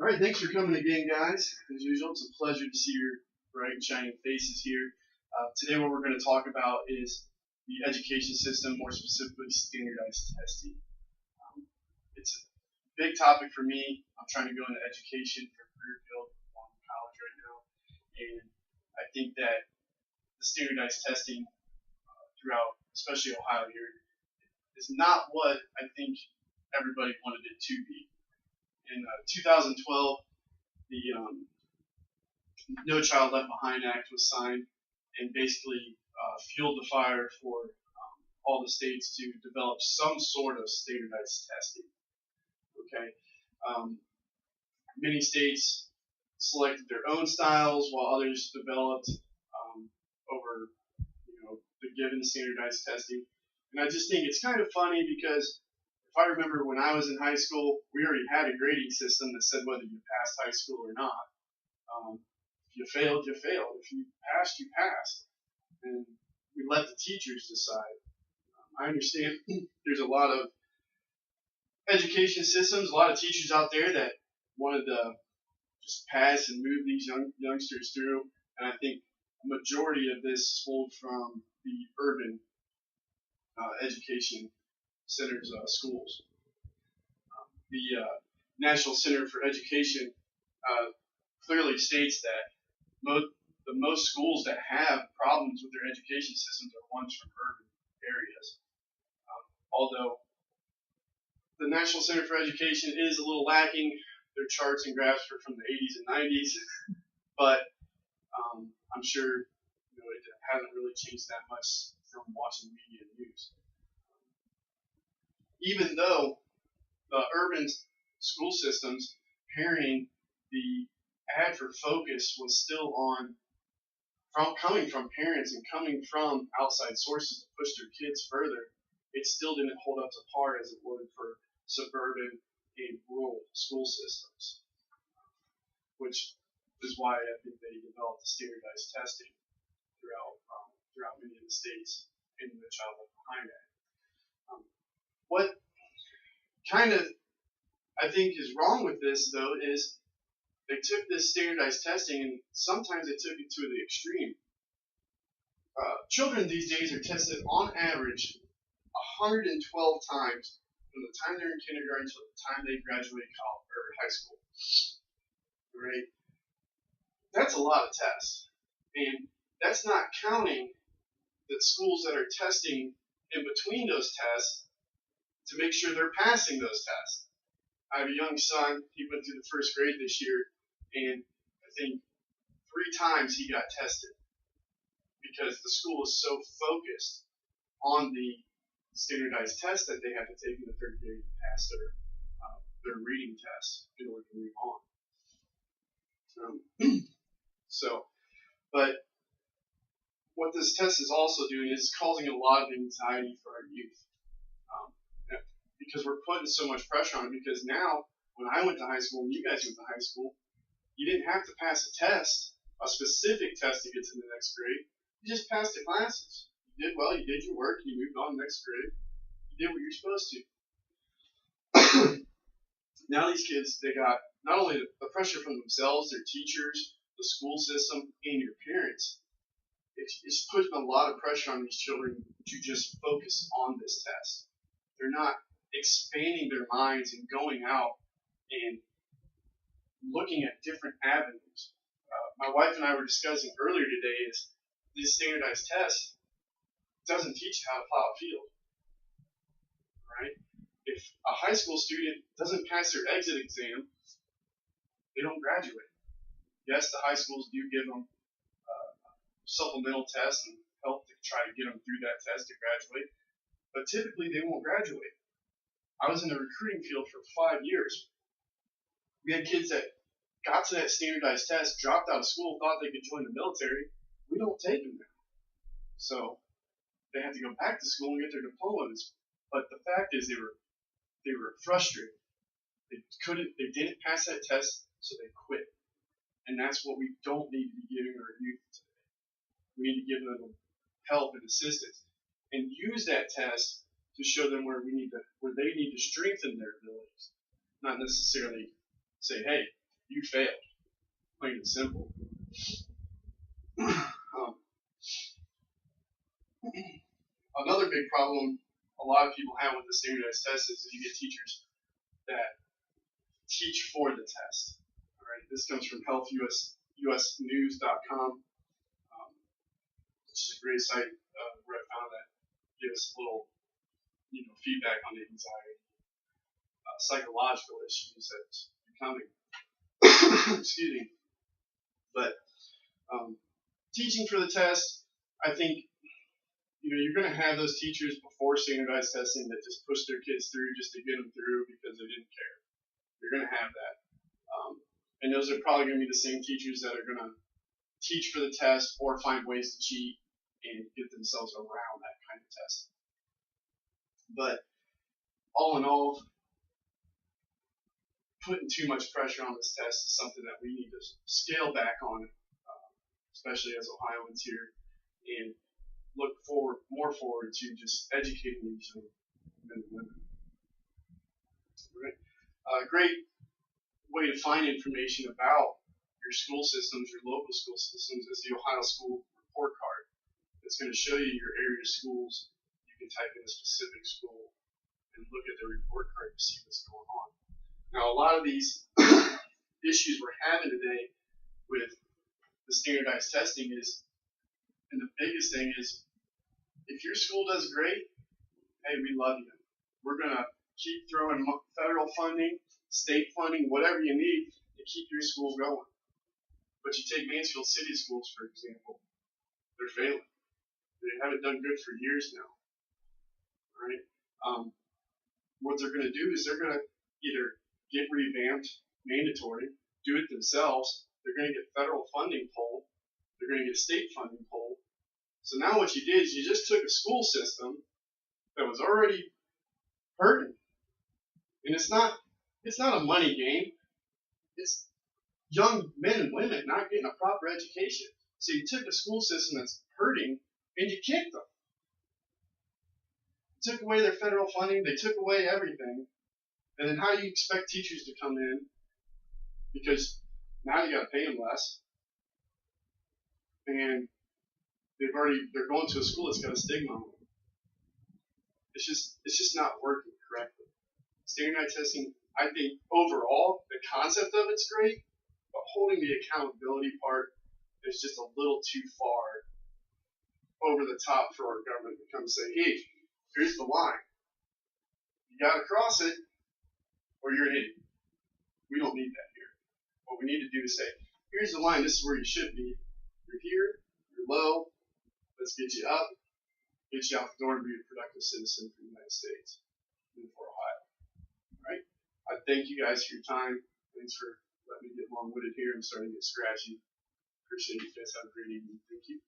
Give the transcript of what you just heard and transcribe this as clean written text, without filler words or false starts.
All right, thanks for coming again, guys. As usual, it's a pleasure to see your bright and shining faces here. Today, what we're going to talk about is the education system, more specifically standardized testing. It's a big topic for me. I'm trying to go into education for a career field. I'm in college right now, and I think that the standardized testing throughout, especially Ohio here, is not what I think everybody wanted it to be. In 2012, the No Child Left Behind Act was signed and basically fueled the fire for all the states to develop some sort of standardized testing. Okay, many states selected their own styles, while others developed over the given standardized testing. And I just think it's kind of funny because if I remember when I was in high school, we already had a grading system that said whether you passed high school or not. If you failed, you failed. If you passed, you passed. And we let the teachers decide. I understand there's a lot of education systems, a lot of teachers out there that wanted to just pass and move these youngsters through. And I think a majority of this pulled from the urban education centers, schools. The National Center for Education clearly states that the most schools that have problems with their education systems are ones from urban areas. Although the National Center for Education is a little lacking, their charts and graphs are from the 80s and 90s, but I'm sure it hasn't really changed that much from watching media and news. Even though the urban school systems pairing the ad for focus was still coming from parents and coming from outside sources to push their kids further, it still didn't hold up to par as it would for suburban and rural school systems, which is why I think they developed standardized testing throughout many of the states in the Child Left Behind Act. What kind of I think is wrong with this, though, is they took this standardized testing and sometimes they took it to the extreme. Children these days are tested on average 112 times from the time they're in kindergarten until the time they graduate college or high school. Right? That's a lot of tests, and that's not counting the schools that are testing in between those tests to make sure they're passing those tests. I have a young son. He went through the first grade this year, and I think 3 times he got tested because the school is so focused on the standardized test that they have to take in the 3rd grade to pass their reading test in order to move on. But what this test is also doing is causing a lot of anxiety for our youth. Because we're putting so much pressure on it. Because now, when I went to high school, and you guys went to high school, you didn't have to pass a test, a specific test to get to the next grade. You just passed the classes. You did well, you did your work, you moved on to the next grade. You did what you're supposed to. Now these kids, they got not only the pressure from themselves, their teachers, the school system, and your parents. It's putting a lot of pressure on these children to just focus on this test. They're not expanding their minds and going out and looking at different avenues. My wife and I were discussing earlier today is this standardized test doesn't teach how to plow a field. Right? If a high school student doesn't pass their exit exam, they don't graduate. Yes, the high schools do give them supplemental tests and help to try to get them through that test to graduate, but typically they won't graduate. I was in the recruiting field for 5 years. We had kids that got to that standardized test, dropped out of school, thought they could join the military. We don't take them now. So they had to go back to school and get their diplomas. But the fact is they were frustrated. They didn't pass that test, so they quit. And that's what we don't need to be giving our youth today. We need to give them help and assistance and use that test to show them where they need to strengthen their abilities. Not necessarily say, hey, you failed. Plain and simple. Another big problem a lot of people have with the standardized test is that you get teachers that teach for the test. All right, this comes from healthusnews.com, which is a great site where I found that gives little, feedback on the anxiety, psychological issues that's becoming. Excuse me. But teaching for the test, I think, you're going to have those teachers before standardized testing that just push their kids through just to get them through because they didn't care. You're going to have that. And those are probably going to be the same teachers that are going to teach for the test or find ways to cheat and get themselves around that kind of test. But all in all, putting too much pressure on this test is something that we need to scale back on, especially as Ohioans here, and look more forward to just educating these young men and women. Right? Great way to find information about your school systems, your local school systems, is the Ohio School Report Card. It's going to show you your area schools. You can type in a specific school and look at the report card to see what's going on. Now, a lot of these issues we're having today with the standardized testing is, and the biggest thing is, if your school does great, hey, we love you. We're going to keep throwing federal funding, state funding, whatever you need to keep your school going. But you take Mansfield City Schools, for example, they're failing. They haven't done good for years now. All right? What they're going to do is they're going to either get revamped, mandatory, do it themselves. They're going to get federal funding pulled. They're going to get state funding pulled. So now what you did is you just took a school system that was already hurting. And it's not a money game. It's young men and women not getting a proper education. So you took a school system that's hurting and you kicked them. You took away their federal funding. They took away everything. And then how do you expect teachers to come in? Because now you got to pay them less. And they're going to a school that's got a stigma on them. It's just not working correctly. Standardized testing, I think overall the concept of it's great, but holding the accountability part is just a little too far over the top for our government to come say, hey, here's the line. You gotta cross it or you're an idiot. We don't need that here. What we need to do is say, here's the line, this is where you should be. You're here, you're low, let's get you up, get you out the door to be a productive citizen for the United States and for Ohio. All right? I thank you guys for your time. Thanks for letting me get long-winded here. I'm starting to get scratchy. Appreciate you guys. Have a great evening. Thank you.